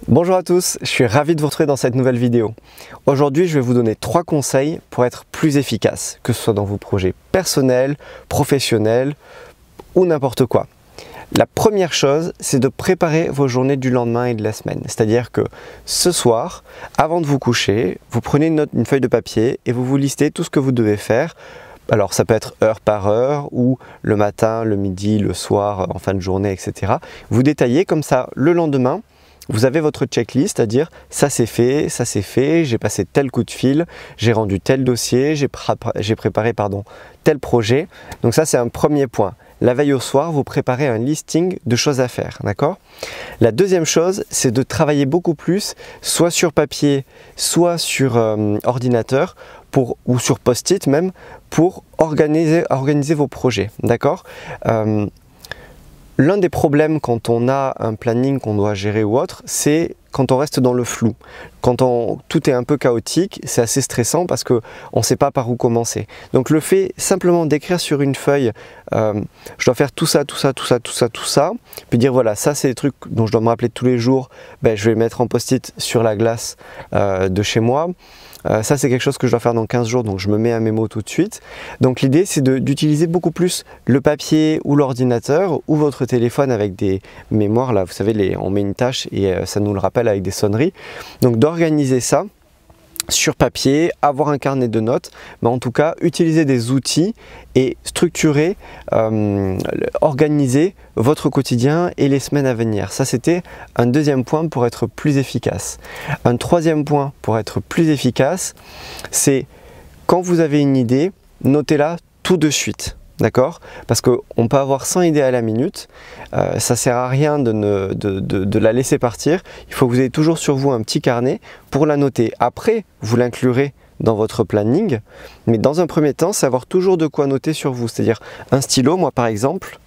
Bonjour à tous, je suis ravi de vous retrouver dans cette nouvelle vidéo. Aujourd'hui, je vais vous donner 3 conseils pour être plus efficace, que ce soit dans vos projets personnels, professionnels ou n'importe quoi. La première chose, c'est de préparer vos journées du lendemain et de la semaine. C'est-à-dire que ce soir, avant de vous coucher, vous prenez une feuille de papier et vous listez tout ce que vous devez faire. Alors ça peut être heure par heure ou le matin, le midi, le soir, en fin de journée, etc. Vous détaillez comme ça le lendemain. Vous avez votre checklist, c'est-à-dire ça c'est fait, j'ai passé tel coup de fil, j'ai rendu tel dossier, j'ai préparé tel projet. Donc ça c'est un premier point. La veille au soir, vous préparez un listing de choses à faire, d'accord? La deuxième chose, c'est de travailler beaucoup plus, soit sur papier, soit sur ordinateur, ou sur post-it même, pour organiser vos projets, d'accord? L'un des problèmes quand on a un planning qu'on doit gérer ou autre, c'est quand on reste dans le flou. Quand tout est un peu chaotique, c'est assez stressant parce qu'on ne sait pas par où commencer. Donc le fait simplement d'écrire sur une feuille, je dois faire tout ça, puis dire voilà, ça c'est des trucs dont je dois me rappeler tous les jours, je vais mettre en post-it sur la glace de chez moi. Ça c'est quelque chose que je dois faire dans 15 jours, donc je me mets un mémo tout de suite. Donc l'idée c'est d'utiliser beaucoup plus le papier ou l'ordinateur ou votre téléphone avec des mémoires, là vous savez, on met une tâche et ça nous le rappelle avec des sonneries. Donc d'organiser ça sur papier, avoir un carnet de notes, mais en tout cas utiliser des outils et structurer, organiser votre quotidien et les semaines à venir. Ça c'était un deuxième point pour être plus efficace. Un troisième point pour être plus efficace, c'est quand vous avez une idée, notez-la tout de suite. D'accord? Parce qu'on peut avoir 100 idées à la minute, ça sert à rien de la laisser partir. Il faut que vous ayez toujours sur vous un petit carnet pour la noter. Après, vous l'inclurez dans votre planning, mais dans un premier temps, c'est avoir toujours de quoi noter sur vous. C'est-à-dire un stylo, moi par exemple,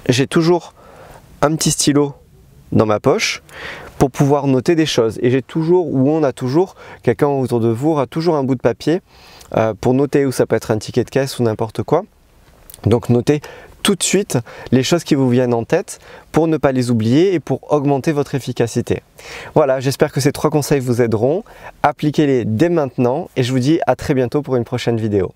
j'ai toujours un petit stylo dans ma poche pour pouvoir noter des choses. Et j'ai toujours, ou on a toujours, quelqu'un autour de vous aura toujours un bout de papier pour noter, ou ça peut être un ticket de caisse ou n'importe quoi. Donc notez tout de suite les choses qui vous viennent en tête pour ne pas les oublier et pour augmenter votre efficacité. Voilà, j'espère que ces 3 conseils vous aideront. Appliquez-les dès maintenant et je vous dis à très bientôt pour une prochaine vidéo.